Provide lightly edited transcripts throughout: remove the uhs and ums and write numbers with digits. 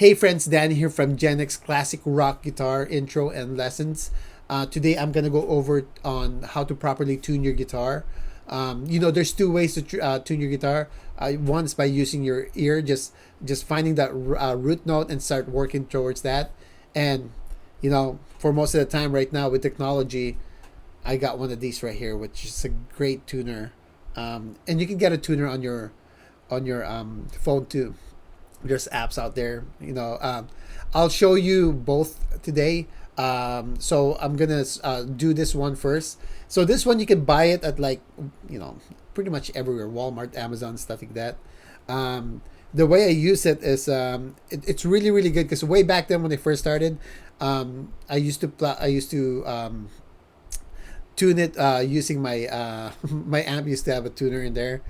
Hey friends, Dan here from Gen X Classic Rock Guitar Intro and Lessons. Today I'm gonna go over on how to properly tune your guitar. There's two ways to tune your guitar. One is by using your ear, just finding that root note and start working towards that. And for most of the time right now with technology, I got one of these right here, which is a great tuner. And you can get a tuner on your phone too. There's apps out there. I'll show you both today. So I'm gonna do this one first. So this one you can buy it at pretty much everywhere, Walmart, Amazon, stuff like that. The way I use it is it's really really good because way back then when I first started, I used to tune it using my my amp used to have a tuner in there,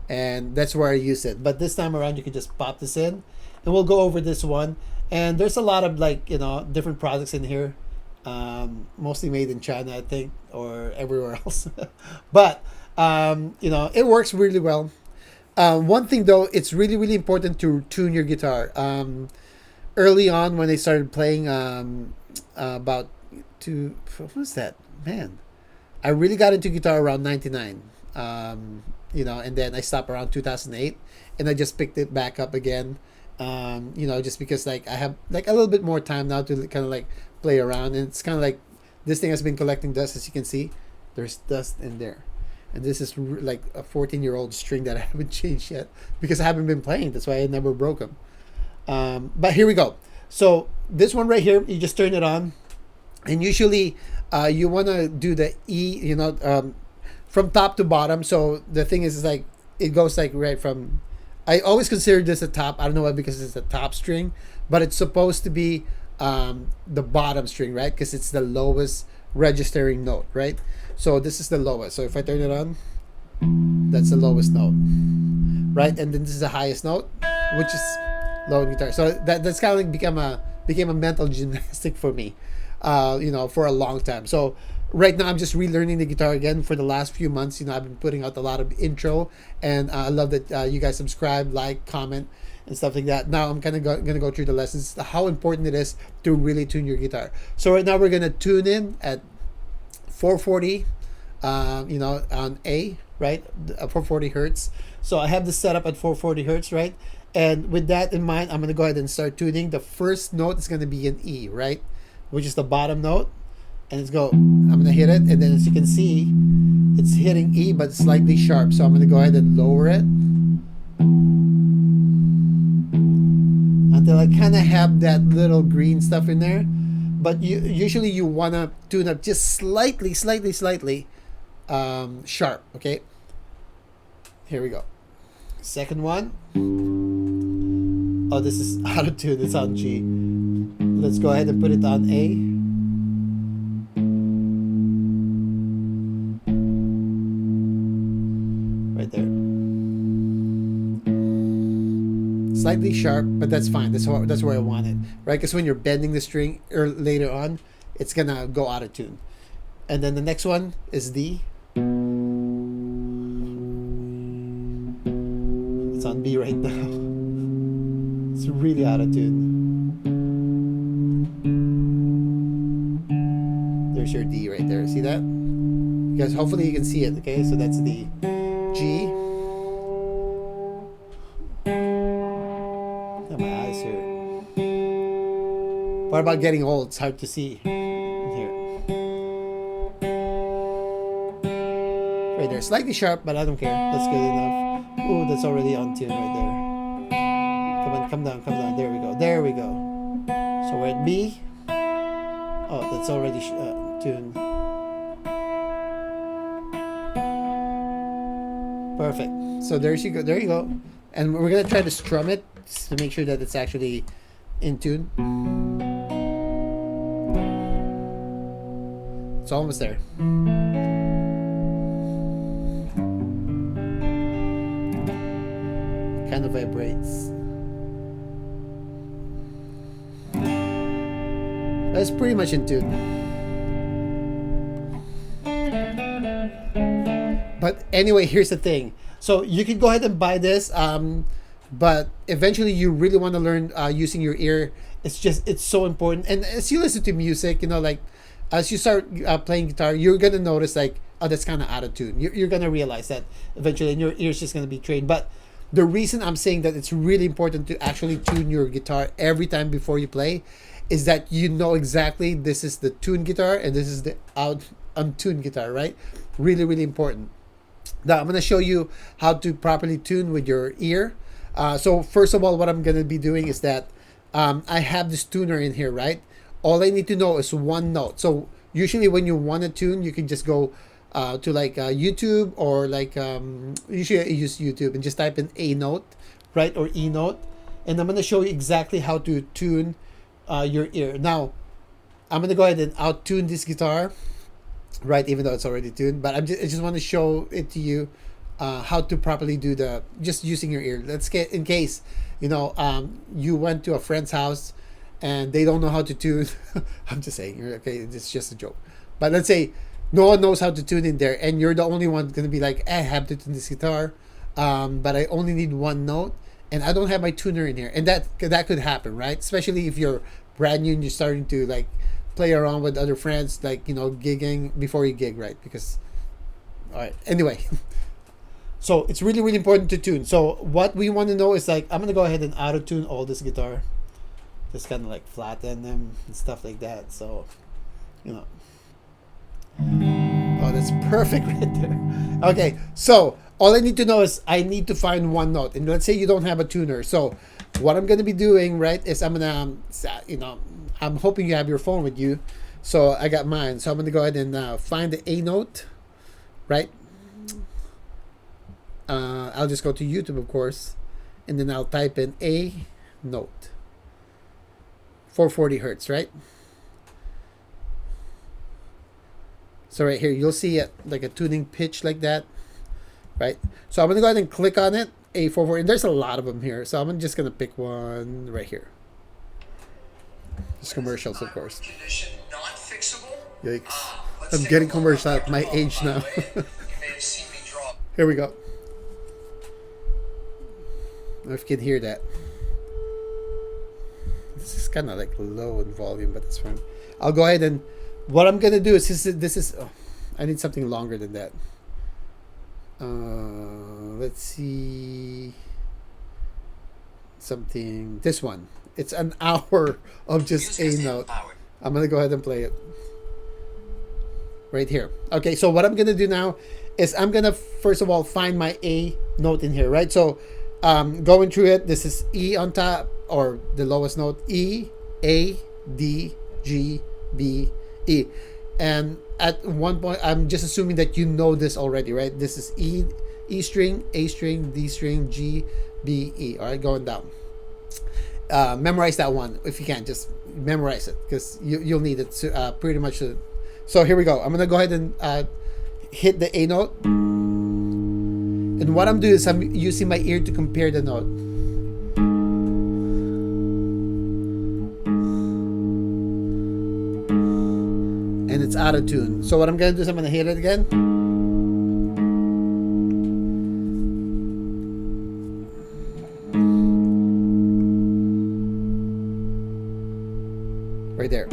and that's where I use it. But this time around, you can just pop this in, and we'll go over this one. And there's a lot of different products in here, mostly made in China, I think, or everywhere else. But it works really well. One thing though, it's really really important to tune your guitar. Early on when I started playing, about what was that, man? I really got into guitar around 99. And then I stopped around 2008, and I just picked it back up again. Just because I have a little bit more time now to kind of play around, and it's kind of like this thing has been collecting dust. As you can see, there's dust in there, and this is like a 14-year-old string that I haven't changed yet because I haven't been playing. That's why I never broke them. But here we go. So this one right here, you just turn it on, and usually you want to do the E, from top to bottom. So the thing is it goes right from. I always consider this a top. I don't know why, because it's a top string, but it's supposed to be the bottom string, right? Because it's the lowest registering note, right? So this is the lowest. So if I turn it on, that's the lowest note, right? And then this is the highest note, which is low in guitar. So that's kind of became a mental gymnastic for me, for a long time. So right now I'm just relearning the guitar again for the last few months. I've been putting out a lot of intro, and I love that you guys subscribe, like, comment, and stuff like that. Now I'm gonna go through the lessons, how important it is to really tune your guitar. So right now we're gonna tune in at 440, on A, right? 440 hertz. So I have this set up at 440 hertz, right? And with that in mind, I'm gonna go ahead and start tuning. The first note is gonna be an E, right, which is the bottom note. And I'm gonna hit it, and then as you can see, it's hitting E but slightly sharp. So I'm gonna go ahead and lower it until I kind of have that little green stuff in there. But usually you wanna tune up just slightly sharp. Okay, here we go. Second one. Oh, this is out of tune. It's on G. Let's go ahead and put it on A. Right there. Slightly sharp, but that's fine. That's where I want it, right? Because when you're bending the string later on, it's gonna go out of tune. And then the next one is D. It's on B right now. It's really out of tune. There's your D right there. See that? Because hopefully you can see it. Okay, so that's the G. Got my eyes here. What about getting old? It's hard to see here. Right there, slightly sharp, but I don't care. That's good enough. Oh, that's already on tune right there. Come down. There we go. So we're at B. Oh, that's already tuned. Perfect. So there you go. And we're gonna try to strum it to make sure that it's actually in tune. It's almost there. Kind of vibrates. That's pretty much in tune. But anyway, here's the thing. So you can go ahead and buy this. but eventually you really want to learn using your ear. It's so important. And as you listen to music, like as you start playing guitar, you're gonna notice like, oh, that's kind of out of tune. You're gonna realize that eventually, and your ear's just gonna be trained. But the reason I'm saying that it's really important to actually tune your guitar every time before you play is that you know exactly this is the tuned guitar and this is the untuned guitar, right? Really, really important. Now I'm gonna show you how to properly tune with your ear. So first of all, what I'm gonna be doing is that I have this tuner in here, right? All I need to know is one note. So usually when you want to tune, you can just go to like YouTube, or like usually I use YouTube and just type in A note, right, or E note, and I'm gonna show you exactly how to tune your ear. Now I'm gonna go ahead and out tune this guitar, right, even though it's already tuned. But I just want to show it to you how to properly do the just using your ear. Let's get in case you went to a friend's house and they don't know how to tune. I'm just saying, okay, it's just a joke. But let's say no one knows how to tune in there, and you're the only one going to be like, I have to tune this guitar, but I only need one note, and I don't have my tuner in here, and that could happen, right? Especially if you're brand new and you're starting to like play around with other friends, like gigging before you gig, right? Because, all right, anyway. So it's really, really important to tune. So what we want to know is like, I'm gonna go ahead and auto tune all this guitar, just kind of like flatten them and stuff like that. So, oh, that's perfect right there. Okay, so all I need to know is I need to find one note, and let's say you don't have a tuner. So what I'm gonna be doing, right, is I'm gonna, I'm hoping you have your phone with you. So I got mine. So I'm gonna go ahead and find the A note, right? I'll just go to YouTube, of course, and then I'll type in A note. 440 hertz, right? So right here, you'll see it like a tuning pitch like that, right? So I'm gonna go ahead and click on it, A440, and there's a lot of them here. So I'm just gonna pick one right here. Just commercials, of course. Yikes! I'm getting commercial at my age now. Here we go. I don't know if you can hear that. This is kind of like low in volume, but that's fine. I'll go ahead and what I'm gonna do is this is oh, I need something longer than that. Let's see, something, this one. It's an hour of just A note. I'm gonna go ahead and play it right here. Okay, so what I'm gonna do now is I'm gonna first of all find my A note in here, right? So going through it, this is E on top, or the lowest note, E, A, D, G, B, E. And at one point, I'm just assuming that you know this already, right? This is E string, A string, D string, G, B, E. All right, going down. Memorize that one if you can. Just memorize it because you'll need it to, pretty much. So here we go. I'm gonna go ahead and hit the A note. And what I'm doing is I'm using my ear to compare the note. And it's out of tune. So what I'm going to do is I'm going to hit it again. Right there.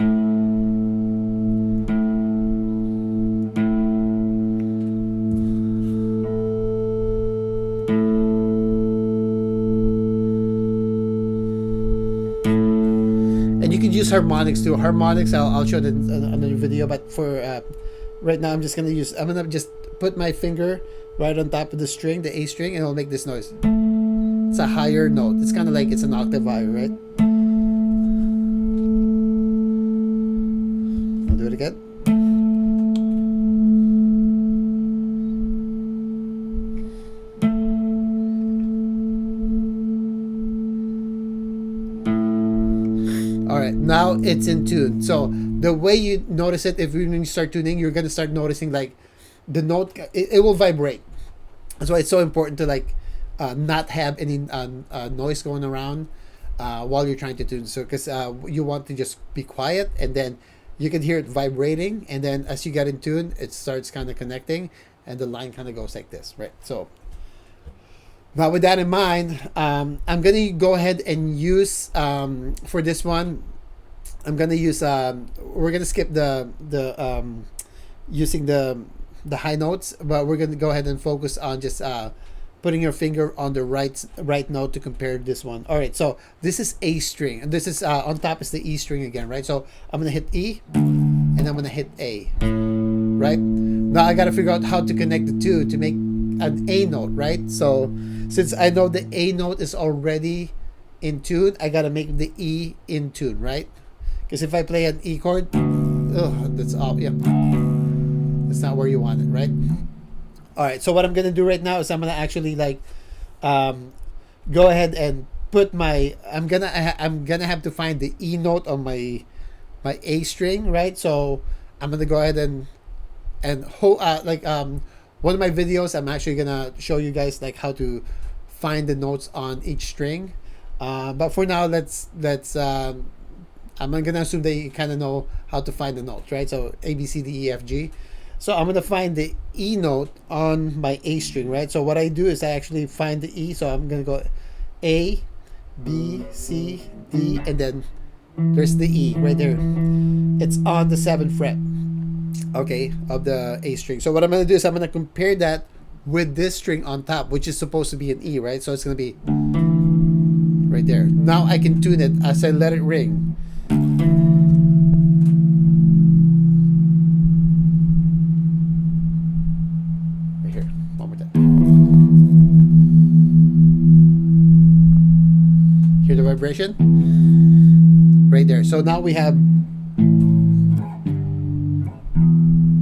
Use harmonics too. Harmonics, I'll show it in another video. But for right now, I'm gonna just put my finger right on top of the string, the A string, and it'll make this noise. It's a higher note. It's kind of like it's an octave higher, right? I'll do it again. Now it's in tune. So the way you notice it, if when you start tuning, you're gonna start noticing like the note, it will vibrate. That's why it's so important to like not have any noise going around while you're trying to tune. So because you want to just be quiet, and then you can hear it vibrating, and then as you get in tune, it starts kind of connecting, and the line kind of goes like this, right? So Now, with that in mind, I'm gonna go ahead and use for this one. I'm gonna use. We're gonna skip the using the high notes, but we're gonna go ahead and focus on just putting your finger on the right note to compare this one. All right, so this is A string, and this is on top is the E string again, right? So I'm gonna hit E, and I'm gonna hit A, right? Now I gotta figure out how to connect the two to make an A note, right? So since I know the A note is already in tune, I gotta make the E in tune, right? Because if I play an E chord, that's off. Yeah, that's not where you want it, right? All right. So what I'm gonna do right now is I'm gonna actually like go ahead and put my. I'm gonna have to find the E note on my A string, right? So I'm gonna go ahead and one of my videos, I'm actually gonna show you guys like how to find the notes on each string. But for now, let's I'm gonna assume that you kind of know how to find the notes, right? So A, B, C, D, E, F, G. So I'm gonna find the E note on my A string, right? So what I do is I actually find the E. So I'm gonna go A, B, C, D, and then there's the E right there. It's on the 7th fret, okay, of the A string. So what I'm gonna do is I'm gonna compare that with this string on top, which is supposed to be an E, right? So it's gonna be right there. Now I can tune it as I let it ring. Right here. One more time. Hear the vibration? Right there. So now we have.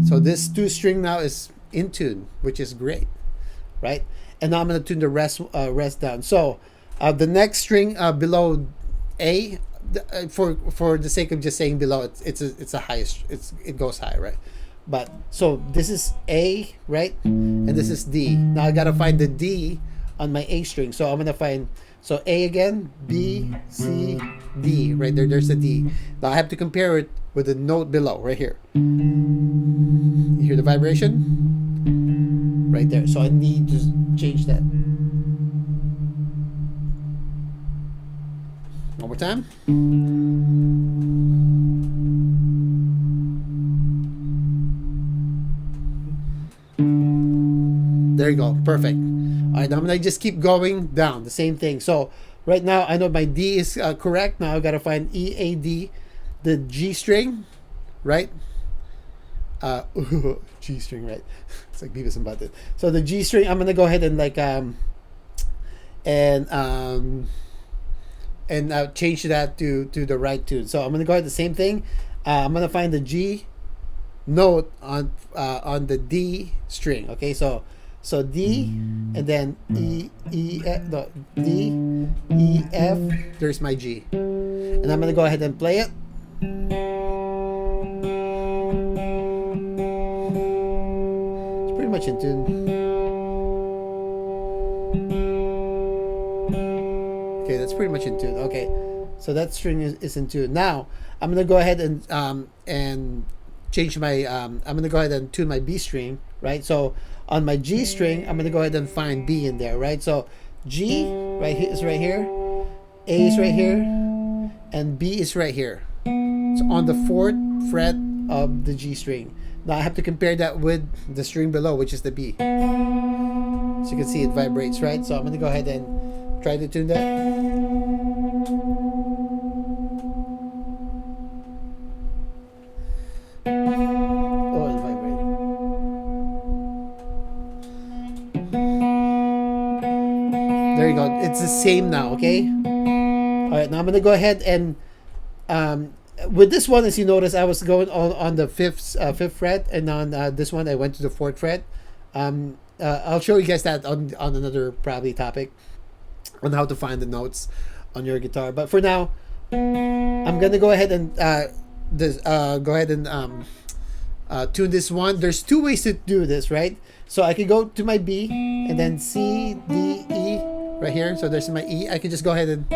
So this 2 string now is in tune, which is great, right? And now I'm going to tune the rest down. So the next string below A, for the sake of just saying below, it's a highest. It goes high, right? But so this is A, right? And this is D. Now I got to find the D on my A string. So I'm going to find so A again, B, C, D. Right there. There's the D. Now I have to compare it with the note below, right here. You hear the vibration? Right there. So I need to change that. One more time. There you go. Perfect. All right, now I'm going to just keep going down. The same thing. So right now I know my D is correct. Now I've got to find E, A, D, the G string, right? G string, right? It's like Beavis and Butthead. So the G string, I'm going to go ahead and like change that to the right tune. So I'm going to go ahead the same thing. I'm going to find the G note on the D string. Okay, so D and then D, E, F. There's my G, and I'm going to go ahead and play it. It's pretty much in tune. Okay, that's pretty much in tune. Okay, so that string is in tune. Now I'm gonna go ahead and change my. I'm gonna go ahead and tune my B string, right? So on my G string, I'm gonna go ahead and find B in there, right? So G right here is right here, A is right here, and B is right here. It's on the 4th fret of the G string. Now I have to compare that with the string below, which is the B. So you can see it vibrates, right? So I'm gonna go ahead and try to tune that. Oh, it vibrated. There you go. It's the same now, okay? All right, now I'm gonna go ahead and with this one, as you notice, I was going on the fifth fret, and on this one I went to the 4th fret. I'll show you guys that on another probably topic on how to find the notes on your guitar. But for now, I'm gonna go ahead and tune this one. There's 2 ways to do this, right? So I can go to my B and then C, D, E right here. So there's my E. I can just go ahead and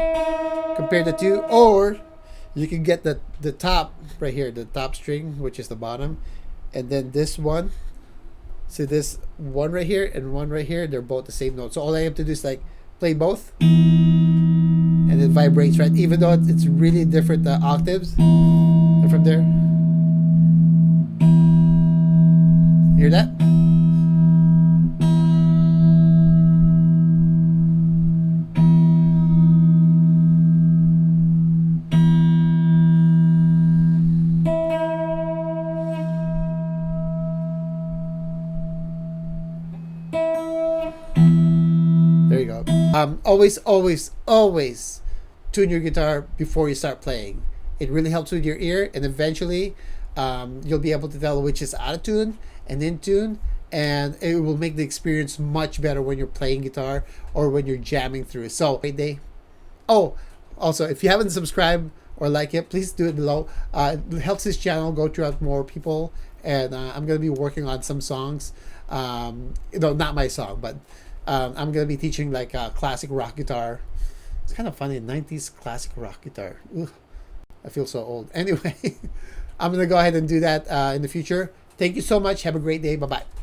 compare the two, or you can get the top right here, the top string, which is the bottom, and then this one So this one right here and one right here, they're both the same note. So all I have to do is like play both, and it vibrates, right? Even though it's really different octaves. And from there, hear that? There you go. Always tune your guitar before you start playing. It really helps with your ear, and eventually, you'll be able to tell which is out of tune and in tune, and it will make the experience much better when you're playing guitar or when you're jamming through. So, great day. Oh, also, if you haven't subscribed or like it, please do it below. It helps this channel go throughout more people, and I'm gonna be working on some songs. Not my song, but I'm gonna be teaching like classic rock guitar. It's kind of funny, 90s classic rock guitar. Ugh, I feel so old. Anyway, I'm gonna go ahead and do that in the future. Thank you so much. Have a great day. Bye bye.